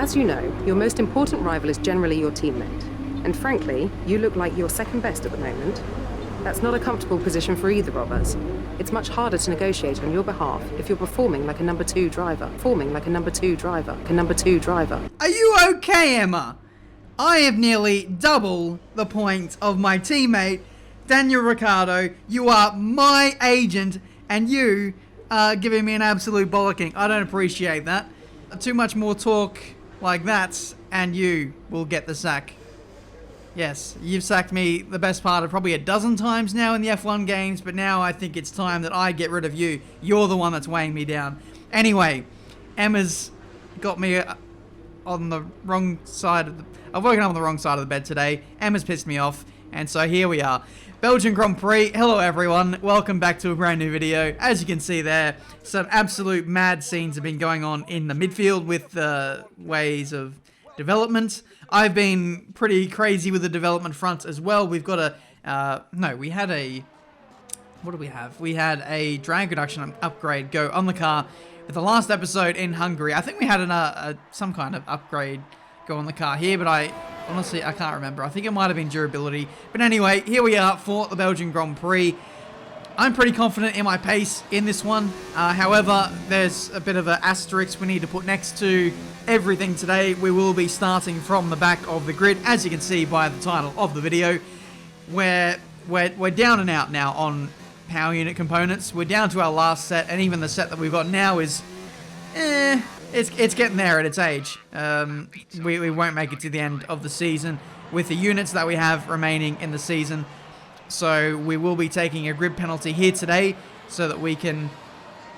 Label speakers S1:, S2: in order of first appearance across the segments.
S1: As you know, your most important rival is generally your teammate. And frankly, you look like you're second best at the moment. That's not a comfortable position for either of us. It's much harder to negotiate on your behalf if you're performing like a number 2 driver.
S2: Are you okay, Emma? I have nearly double the points of my teammate, Daniel Ricciardo. You are my agent, and you are giving me an absolute bollocking. I don't appreciate that. Too much more talk like that, and you will get the sack. Yes, you've sacked me the best part of probably a dozen times now in the F1 games, but now I think it's time that I get rid of you. You're the one that's weighing me down. Anyway, Emma's got me on the wrong side of the... I've woken up on the wrong side of the bed today. Emma's pissed me off, and so here we are. Belgian Grand Prix. Hello everyone, welcome back to a brand new video. As you can see there, some absolute mad scenes have been going on in the midfield with the ways of development. I've been pretty crazy with the development front as well. We've got a, we had a, what do we have? We had a drag reduction upgrade go on the car with the last episode in Hungary. I think we had some kind of upgrade go on the car here, but honestly, I can't remember. I think it might have been durability. But anyway, here we are for the Belgian Grand Prix. I'm pretty confident in my pace in this one. However, there's a bit of an asterisk we need to put next to everything today. We will be starting from the back of the grid, as you can see by the title of the video, where we're down and out now on power unit components. We're down to our last set, and even the set that we've got now is, it's getting there at its age. We won't make it to the end of the season with the units that we have remaining in the season. So we will be taking a grid penalty here today so that we can,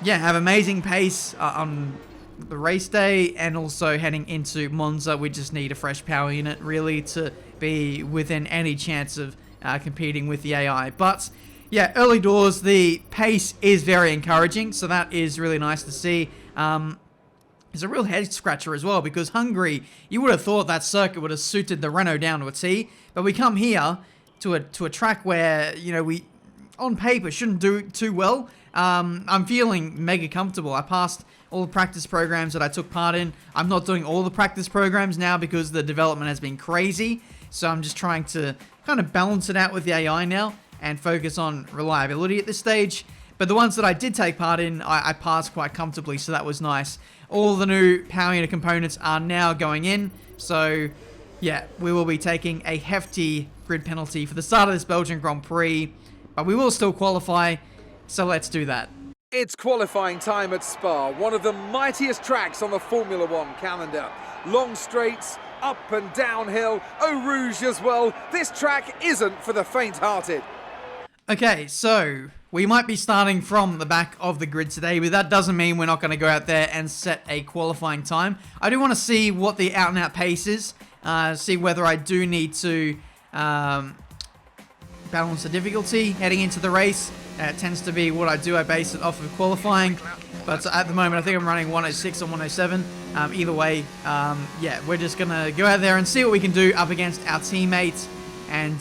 S2: have amazing pace on the race day, and also heading into Monza. We just need a fresh power unit really to be within any chance of competing with the AI. But yeah, early doors, the pace is very encouraging, so that is really nice to see. It's a real head scratcher as well, because Hungary, you would have thought that circuit would have suited the Renault down to a T, but we come here to a track where, we on paper shouldn't do too well. I'm feeling mega comfortable. I passed all the practice programs that I took part in. I'm not doing all the practice programs now because the development has been crazy, so I'm just trying to kind of balance it out with the AI now and focus on reliability at this stage. But the ones that I did take part in, I passed quite comfortably, so that was nice. All the new power unit components are now going in, so yeah, we will be taking a hefty grid penalty for the start of this Belgian Grand Prix, but we will still qualify, so let's do that.
S3: It's qualifying time at Spa, one of the mightiest tracks on the Formula One calendar. Long straights, up and downhill, Eau Rouge as well. This track isn't for the faint-hearted.
S2: Okay, so we might be starting from the back of the grid today, but that doesn't mean we're not going to go out there and set a qualifying time. I do want to see what the out-and-out pace is, see whether I do need to balance the difficulty heading into the race. It tends to be what I do. I base it off of qualifying, but at the moment I think I'm running 106 or 107. Either way, we're just going to go out there and see what we can do up against our teammates, and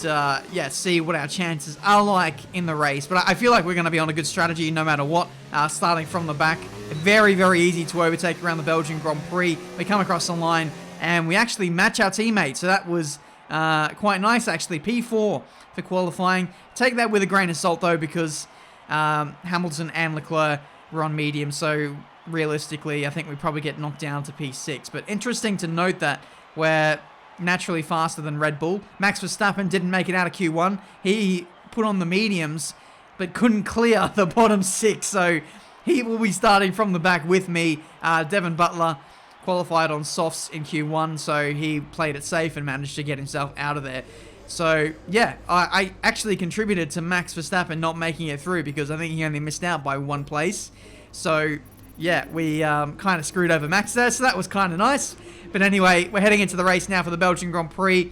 S2: see what our chances are like in the race. But I feel like we're going to be on a good strategy no matter what, starting from the back. Very, very easy to overtake around the Belgian Grand Prix. We come across the line and we actually match our teammates, so that was quite nice actually. P4 for qualifying. Take that with a grain of salt though, because Hamilton and Leclerc were on medium, so realistically I think we probably get knocked down to P6. But interesting to note that we're naturally faster than Red Bull. Max Verstappen didn't make it out of Q1. He put on the mediums but couldn't clear the bottom 6, so he will be starting from the back with me. Devin Butler qualified on softs in Q1, so he played it safe and managed to get himself out of there. So yeah, I actually contributed to Max Verstappen not making it through, because I think he only missed out by 1 place. So yeah, we kind of screwed over Max there, so that was kind of nice. But anyway, we're heading into the race now for the Belgian Grand Prix.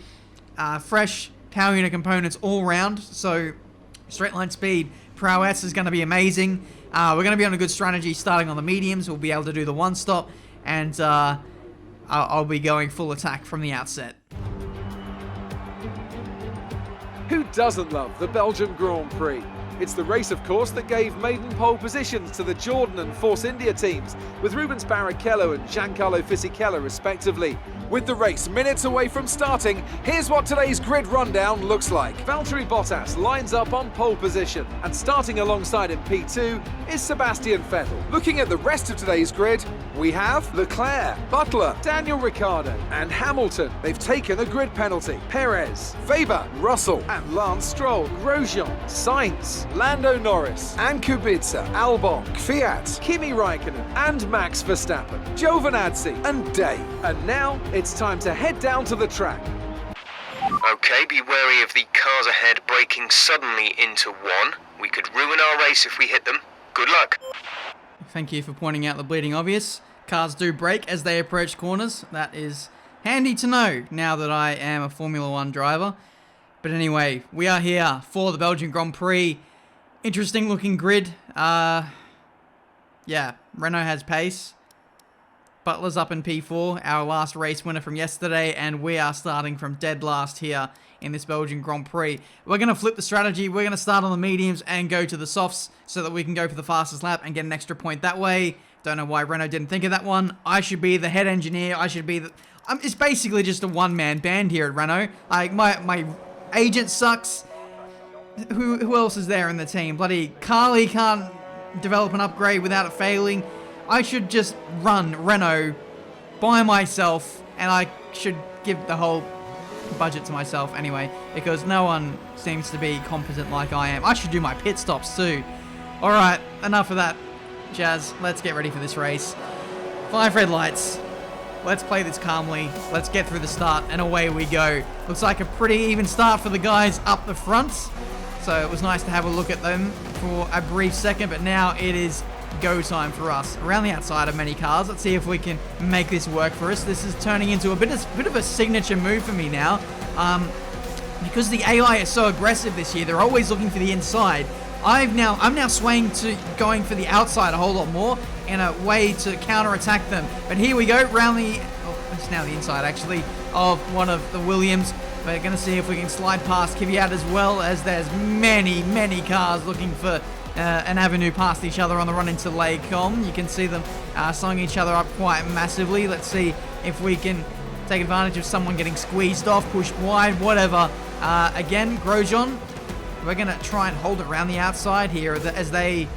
S2: Fresh power unit components all round, so straight line speed, prowess is going to be amazing. We're going to be on a good strategy starting on the mediums. We'll be able to do the one stop, and I'll be going full attack from the outset.
S3: Who doesn't love the Belgian Grand Prix? It's the race, of course, that gave maiden pole positions to the Jordan and Force India teams, with Rubens Barrichello and Giancarlo Fisichella respectively. With the race minutes away from starting, here's what today's grid rundown looks like. Valtteri Bottas lines up on pole position, and starting alongside him P2 is Sebastian Vettel. Looking at the rest of today's grid, we have Leclerc, Butler, Daniel Ricciardo and Hamilton. They've taken a grid penalty. Perez, Weber, Russell and Lance Stroll, Grosjean, Sainz, Lando Norris and Kubica, Albon, Fiat, Kimi Raikkonen and Max Verstappen, Giovinazzi and Day. And now it's time to head down to the track.
S4: Okay, be wary of the cars ahead braking suddenly into one. We could ruin our race if we hit them. Good luck.
S2: Thank you for pointing out the bleeding obvious. Cars do brake as they approach corners. That is handy to know now that I am a Formula 1 driver. But anyway, we are here for the Belgian Grand Prix. Interesting looking grid. Yeah, Renault has pace. Butler's up in P4, our last race winner from yesterday, and we are starting from dead last here in this Belgian Grand Prix. We're going to flip the strategy. We're going to start on the mediums and go to the softs so that we can go for the fastest lap and get an extra point that way. Don't know why Renault didn't think of that one. I should be the head engineer. I should be the... it's basically just a one-man band here at Renault. Like, my agent sucks. Who else is there in the team? Bloody Carly can't develop an upgrade without it failing. I should just run Renault by myself, and I should give the whole budget to myself anyway, because no one seems to be competent like I am. I should do my pit stops too. Alright, enough of that jazz. Let's get ready for this race. 5 red lights. Let's play this calmly. Let's get through the start, and away we go. Looks like a pretty even start for the guys up the front. So it was nice to have a look at them for a brief second, but now it is go time for us. Around the outside of many cars. Let's see if we can make this work for us. This is turning into a bit of a signature move for me now. Because the AI is so aggressive this year, they're always looking for the inside. I'm now swaying to going for the outside a whole lot more in a way to counter-attack them. But here we go, round the... Oh, it's now the inside, actually, of one of the Williams. We're going to see if we can slide past Kvyat as well, as there's many cars looking for an avenue past each other on the run into Lecom. You can see them slowing each other up quite massively. Let's see if we can take advantage of someone getting squeezed off, pushed wide, whatever. Again, Grosjean, we're going to try and hold it around the outside here as they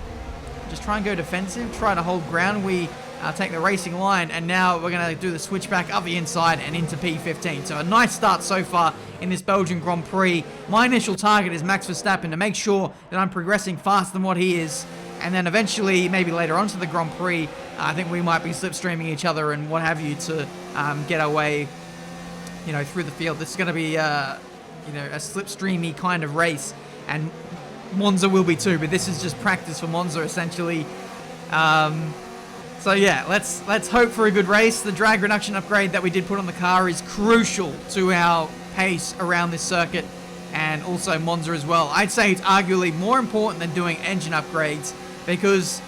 S2: just try and go defensive, try to hold ground. We take the racing line, and now we're going to do the switchback up the inside and into P15. So a nice start so far in this Belgian Grand Prix. My initial target is Max Verstappen, to make sure that I'm progressing faster than what he is, and then eventually, maybe later on to the Grand Prix, I think we might be slipstreaming each other and what have you to get our way, through the field. This is going to be, a slipstreamy kind of race, and Monza will be too, but this is just practice for Monza, essentially. So yeah, let's hope for a good race. The drag reduction upgrade that we did put on the car is crucial to our pace around this circuit, and also Monza as well. I'd say it's arguably more important than doing engine upgrades, because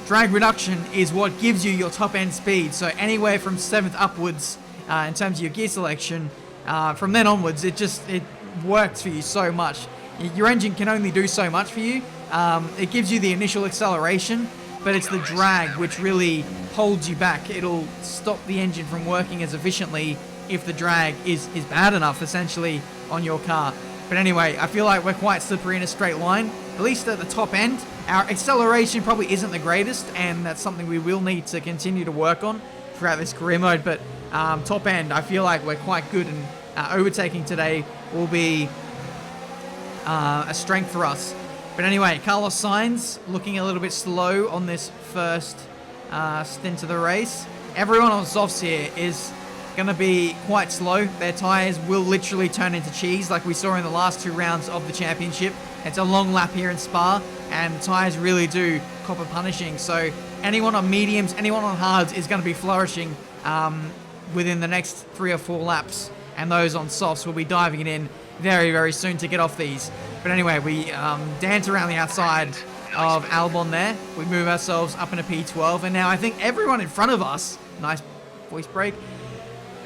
S2: drag reduction is what gives you your top end speed. So anywhere from 7th upwards in terms of your gear selection, from then onwards, it works for you so much. Your engine can only do so much for you. It gives you the initial acceleration, but it's the drag which really holds you back. It'll stop the engine from working as efficiently if the drag is bad enough, essentially, on your car. But anyway, I feel like we're quite slippery in a straight line, at least at the top end. Our acceleration probably isn't the greatest, and that's something we will need to continue to work on throughout this career mode. But top end, I feel like we're quite good, and overtaking today will be a strength for us. But anyway, Carlos Sainz looking a little bit slow on this first stint of the race. Everyone on softs here is going to be quite slow. Their tyres will literally turn into cheese like we saw in the last 2 rounds of the championship. It's a long lap here in Spa, and the tyres really do cop a punishing. So anyone on mediums, anyone on hards is going to be flourishing within the next 3 or 4 laps, and those on softs will be diving it in very soon to get off these. But anyway, we dance around the outside of Albon there. We move ourselves up into P12, and now I think everyone in front of us, nice voice break,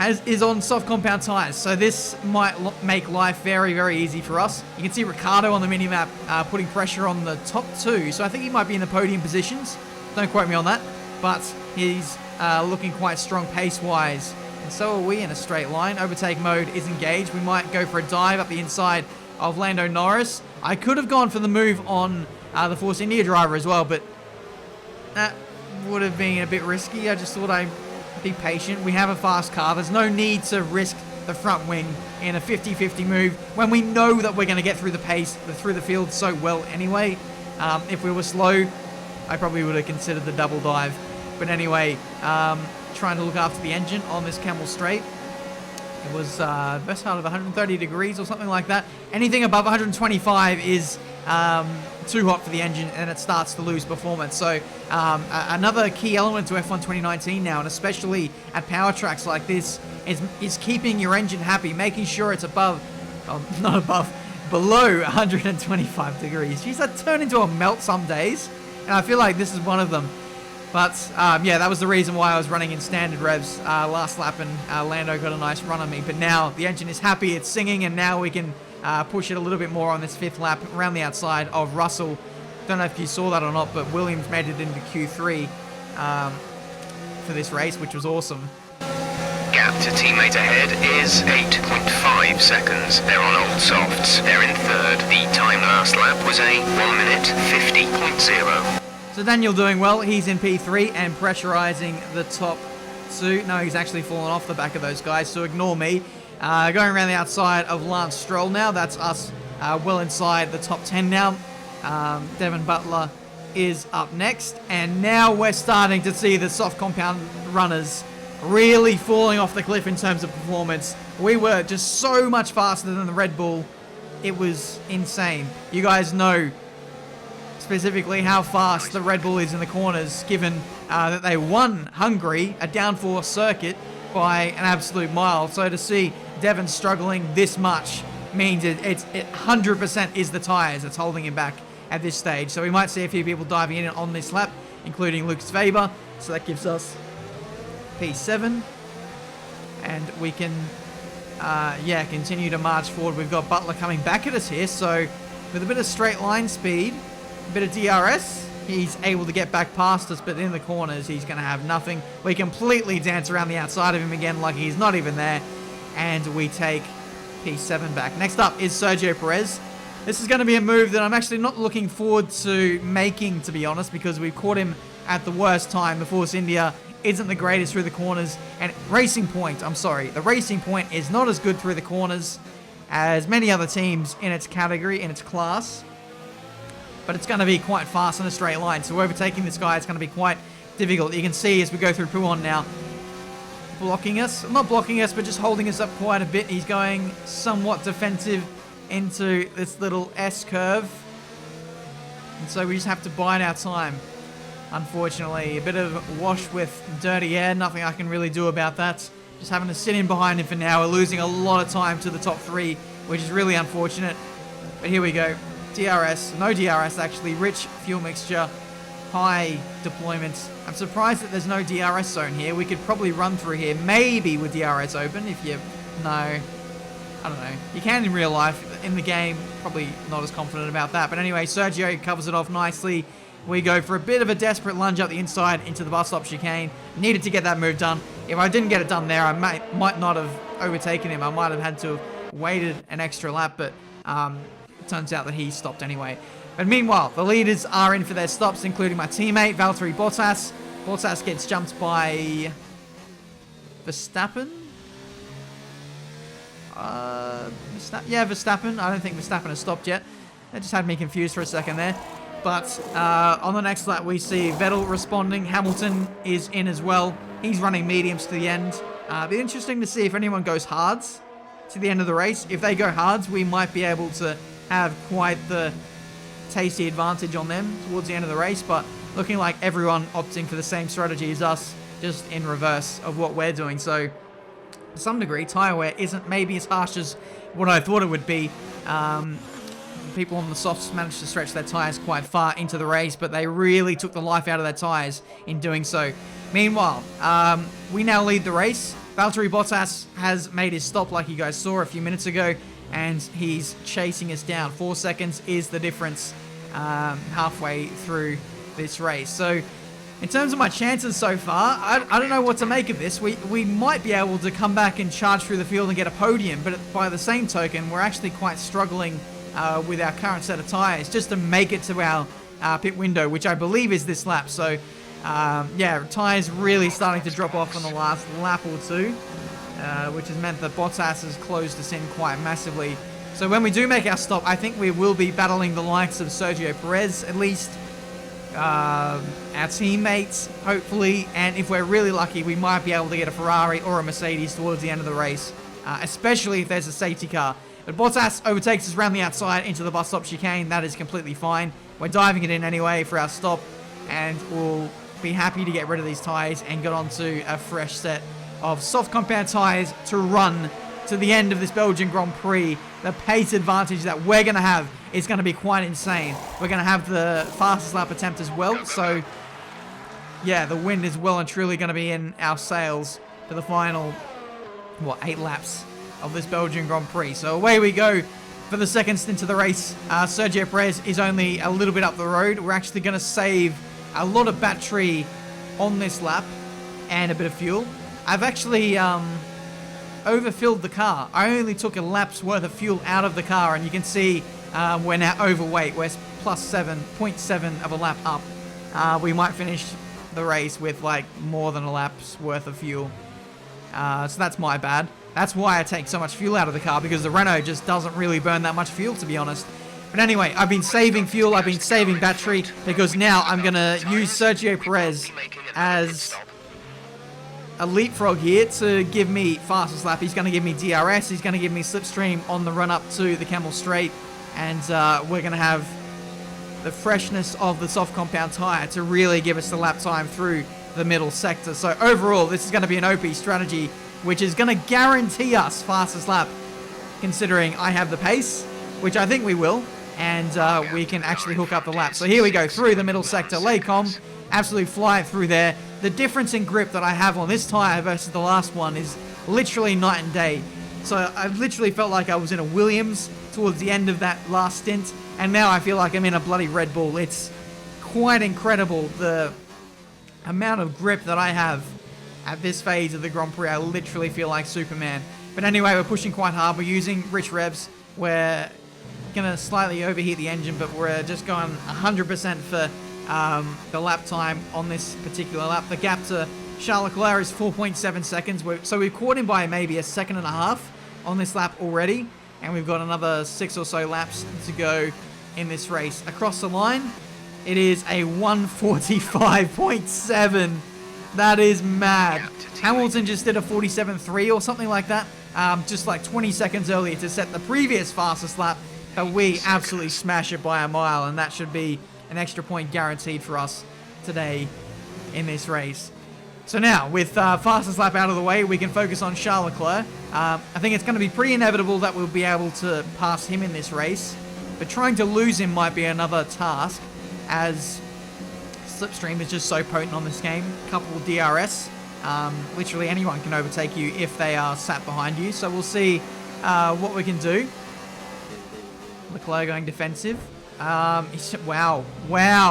S2: is on soft compound tires, so this might make life very, very easy for us. You can see Ricciardo on the minimap putting pressure on the top 2, so I think he might be in the podium positions. Don't quote me on that, but he's looking quite strong pace-wise. And so are we in a straight line. Overtake mode is engaged. We might go for a dive up the inside of Lando Norris. I could have gone for the move on the Force India driver as well, but that would have been a bit risky. I just thought I'd be patient. We have a fast car. There's no need to risk the front wing in a 50-50 move when we know that we're going to get through the pace, through the field so well anyway. If we were slow, I probably would have considered the double dive. But anyway, trying to look after the engine on this Camel Straight. It was best part of 130 degrees or something like that. Anything above 125 is too hot for the engine and it starts to lose performance. So another key element to F1 2019 now, and especially at power tracks like this, is keeping your engine happy, making sure it's below 125 degrees. Jeez, I turn into a melt some days, and I feel like this is one of them. But yeah, that was the reason why I was running in standard revs last lap, and Lando got a nice run on me. But now the engine is happy, it's singing, and now we can push it a little bit more on this 5th lap around the outside of Russell. Don't know if you saw that or not, but Williams made it into Q3 for this race, which was awesome.
S4: Gap to teammate ahead is 8.5 seconds. They're on old softs. They're in 3rd. The time last lap was a 1 minute 50.0.
S2: So Daniel doing well. He's in P3 and pressurizing the top 2. No, he's actually fallen off the back of those guys, so ignore me. Going around the outside of Lance Stroll now. That's us well inside the top 10 now. Devin Butler is up next. And now we're starting to see the soft compound runners really falling off the cliff in terms of performance. We were just so much faster than the Red Bull. It was insane. You guys know specifically how fast the Red Bull is in the corners, given that they won Hungary, a downforce circuit, by an absolute mile. So to see Devin struggling this much means it 100% is the tyres that's holding him back at this stage. So we might see a few people diving in on this lap, including Lucas Faber. So that gives us P7, and we can continue to march forward. We've got Butler coming back at us here, so with a bit of straight line speed, a bit of DRS, he's able to get back past us, but in the corners he's going to have nothing. We completely dance around the outside of him again like he's not even there, and we take P7 back. Next up is Sergio Perez. This is going to be a move that I'm actually not looking forward to making, to be honest, because we've caught him at the worst time. The Force India isn't the greatest through the corners, and the Racing Point is not as good through the corners as many other teams in its category, in its class, but it's going to be quite fast in a straight line, so overtaking this guy is going to be quite difficult. You can see as we go through Pouhon now, blocking us, not blocking us, but just holding us up quite a bit. He's going somewhat defensive into this little S curve, and so we just have to bide our time. Unfortunately, a bit of wash with dirty air, nothing I can really do about that. Just having to sit in behind him for now. We're losing a lot of time to the top 3, which is really unfortunate. But here we go. DRS, no DRS actually, rich fuel mixture, high deployment. I'm surprised that there's no DRS zone here. We could probably run through here, maybe with DRS open if you... No, I don't know. You can in real life. In the game, probably not as confident about that. But anyway, Sergio covers it off nicely. We go for a bit of a desperate lunge up the inside into the bus stop chicane. Needed to get that move done. If I didn't get it done there, I might not have overtaken him. I might have had to have waited an extra lap, but it turns out that he stopped anyway. But meanwhile, the leaders are in for their stops, including my teammate, Valtteri Bottas. Bottas gets jumped by Verstappen? Verstappen. I don't think Verstappen has stopped yet. That just had me confused for a second there. But on the next lap, we see Vettel responding. Hamilton is in as well. He's running mediums to the end. Be interesting to see if anyone goes hards to the end of the race. If they go hards, we might be able to have quite the tasty advantage on them towards the end of the race. But looking like everyone opting for the same strategy as us, just in reverse of what we're doing. So to some degree, tyre wear isn't maybe as harsh as what I thought it would be. People on the softs managed to stretch their tyres quite far into the race, but they really took the life out of their tyres in doing so. Meanwhile, we now lead the race. Valtteri Bottas has made his stop like you guys saw a few minutes ago, and he's chasing us down. 4 seconds is the difference halfway through this race. So in terms of my chances so far, I don't know what to make of this. We might be able to come back and charge through the field and get a podium, but by the same token, we're actually quite struggling with our current set of tyres just to make it to our pit window, which I believe is this lap. So yeah, tyres really starting to drop off on the last lap or two, which has meant that Bottas has closed us in quite massively. So when we do make our stop, I think we will be battling the likes of Sergio Perez, at least our teammates, hopefully, and if we're really lucky, we might be able to get a Ferrari or a Mercedes towards the end of the race, especially if there's a safety car. But Bottas overtakes us around the outside into the bus stop chicane. That is completely fine. We're diving it in anyway for our stop, and we'll be happy to get rid of these tyres and get onto a fresh set of soft compound tyres to run to the end of this Belgian Grand Prix. The pace advantage that we're going to have is going to be quite insane. We're going to have the fastest lap attempt as well. So, yeah, the wind is well and truly going to be in our sails for the final, 8 laps of this Belgian Grand Prix. So away we go for the second stint of the race. Sergio Perez is only a little bit up the road. We're actually going to save a lot of battery on this lap and a bit of fuel. I've actually overfilled the car. I only took a lap's worth of fuel out of the car, and you can see we're now overweight. We're plus 7.7 of a lap up. We might finish the race with like more than a lap's worth of fuel. So that's my bad. That's why I take so much fuel out of the car, because the Renault just doesn't really burn that much fuel, to be honest. But anyway, I've been saving fuel, I've been saving battery, because now I'm going to use Sergio Perez as a leapfrog here to give me fastest lap. He's going to give me DRS, he's going to give me slipstream on the run up to the Camel Straight, and we're going to have the freshness of the soft compound tyre to really give us the lap time through the middle sector. So overall, this is going to be an OP strategy, which is going to guarantee us fastest lap, considering I have the pace, which I think we will, and we can actually hook up the lap. So here we go, through the middle sector, Lecom, absolutely fly it through there. The difference in grip that I have on this tyre versus the last one is literally night and day. So I literally felt like I was in a Williams towards the end of that last stint, and now I feel like I'm in a bloody Red Bull. It's quite incredible, the amount of grip that I have at this phase of the Grand Prix. I literally feel like Superman. But anyway, we're pushing quite hard. We're using rich revs. We're going to slightly overheat the engine, but we're just going 100% for the lap time on this particular lap. The gap to Charles Leclerc is 4.7 seconds. So we've caught him by maybe a second and a half on this lap already. And we've got another 6 or so laps to go in this race. Across the line, it is a 145.7. That is mad. Hamilton just did a 47.3 or something like that, just like 20 seconds earlier to set the previous fastest lap, but we absolutely smash it by a mile, and that should be an extra point guaranteed for us today in this race. So now, with fastest lap out of the way, we can focus on Charles Leclerc. I think it's going to be pretty inevitable that we'll be able to pass him in this race, but trying to lose him might be another task, as slipstream is just so potent on this game. Couple of DRS. Literally anyone can overtake you if they are sat behind you. So we'll see what we can do. Leclerc going defensive. Wow.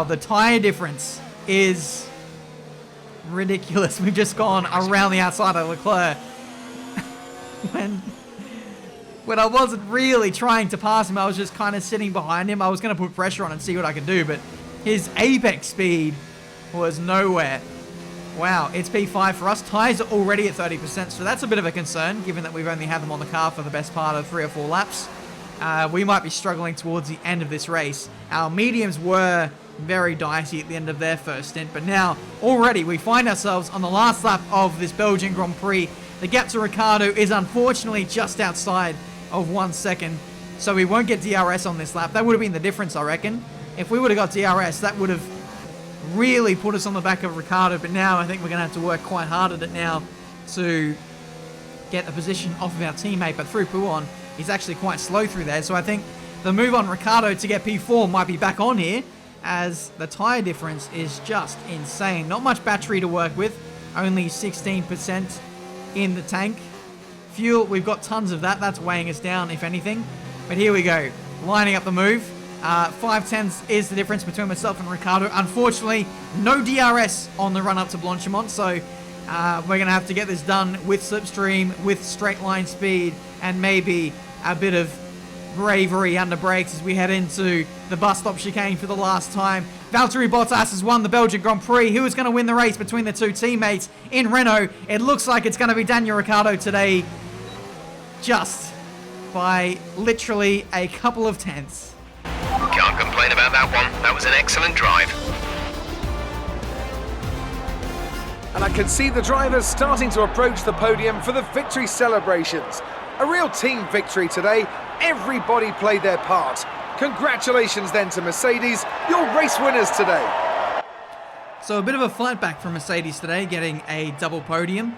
S2: The tyre difference is ridiculous. We've just gone around the outside of Leclerc. When I wasn't really trying to pass him, I was just kind of sitting behind him. I was going to put pressure on and see what I could do, but his apex speed was nowhere. Wow, it's P5 for us. Tyres are already at 30%, so that's a bit of a concern, given that we've only had them on the car for the best part of 3 or 4 laps. We might be struggling towards the end of this race. Our mediums were very dicey at the end of their first stint, but now already we find ourselves on the last lap of this Belgian Grand Prix. The gap to Ricciardo is unfortunately just outside of 1 second, so we won't get DRS on this lap. That would have been the difference, I reckon. If we would have got DRS, that would have really put us on the back of Ricciardo, but now I think we're going to have to work quite hard at it now to get the position off of our teammate. But through Pouon, he's actually quite slow through there, so I think the move on Ricciardo to get P4 might be back on here, as the tyre difference is just insane. Not much battery to work with, only 16% in the tank. Fuel, we've got tons of that. That's weighing us down, if anything. But here we go. Lining up the move. 5/10 is the difference between myself and Ricardo. Unfortunately, no DRS on the run-up to Blanchimont, so we're going to have to get this done with slipstream, with straight line speed, and maybe a bit of bravery under brakes as we head into the bus stop chicane for the last time. Valtteri Bottas has won the Belgian Grand Prix. Who is going to win the race between the two teammates in Renault? It looks like it's going to be Daniel Ricciardo today, just by literally a couple of tenths.
S4: Can't complain about that one. That was an excellent drive.
S3: And I can see the drivers starting to approach the podium for the victory celebrations. A real team victory today. Everybody played their part. Congratulations then to Mercedes, your race winners today.
S2: So a bit of a fight back from Mercedes today, getting a double podium.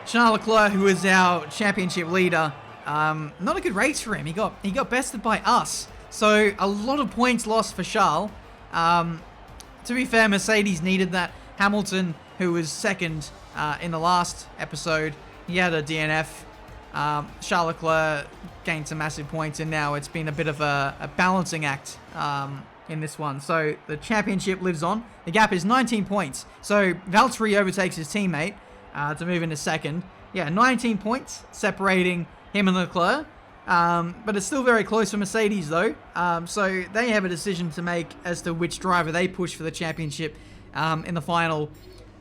S2: Charles Leclerc, who is our championship leader, not a good race for him. He got bested by us. So a lot of points lost for Charles. To be fair, Mercedes needed that. Hamilton, who was second in the last episode, he had a DNF. Charles Leclerc gained some massive points, and now it's been a bit of a balancing act in this one. So the championship lives on. The gap is 19 points. So Valtteri overtakes his teammate to move into second. Yeah, 19 points separating him and Leclerc. But it's still very close for Mercedes, though. So they have a decision to make as to which driver they push for the championship in the final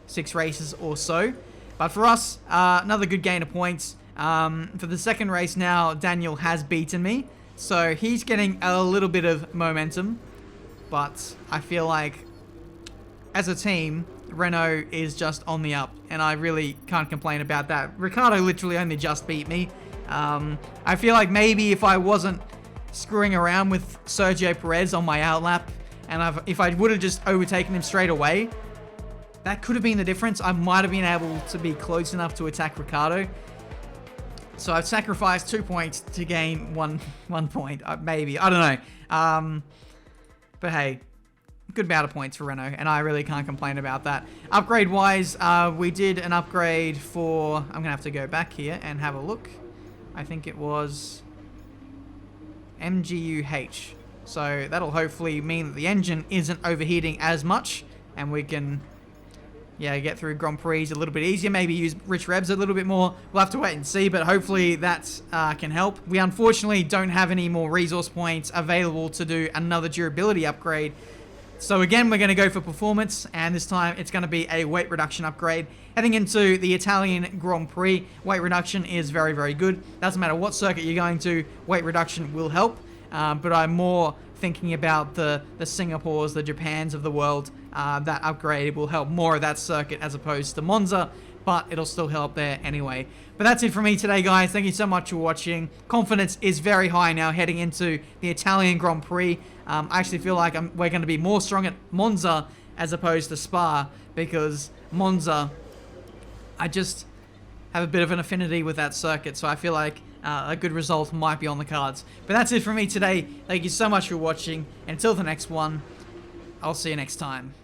S2: 6 races or so. But for us, another good gain of points. For the second race now, Daniel has beaten me. So he's getting a little bit of momentum. But I feel like, as a team, Renault is just on the up. And I really can't complain about that. Ricardo literally only just beat me. I feel like maybe if I wasn't screwing around with Sergio Perez on my outlap, and if I would have just overtaken him straight away, that could have been the difference. I might have been able to be close enough to attack Ricardo. So I've sacrificed 2 points to gain one point, maybe. I don't know. But hey, good amount of points for Renault, and I really can't complain about that. Upgrade-wise, we did an upgrade for... I'm going to have to go back here and have a look. I think it was MGUH. So that'll hopefully mean that the engine isn't overheating as much, and we can, get through Grand Prix a little bit easier. Maybe use rich revs a little bit more. We'll have to wait and see, but hopefully that can help. We unfortunately don't have any more resource points available to do another durability upgrade. So again, we're going to go for performance, and this time it's going to be a weight reduction upgrade. Heading into the Italian Grand Prix, weight reduction is very, very good. Doesn't matter what circuit you're going to, weight reduction will help. But I'm more thinking about the Singapores, the Japans of the world. That upgrade will help more of that circuit as opposed to Monza, but it'll still help there anyway. But that's it for me today, guys. Thank you so much for watching. Confidence is very high now heading into the Italian Grand Prix. I actually feel like we're going to be more strong at Monza as opposed to Spa, because Monza, I just have a bit of an affinity with that circuit, so I feel like a good result might be on the cards. But that's it for me today. Thank you so much for watching. Until the next one, I'll see you next time.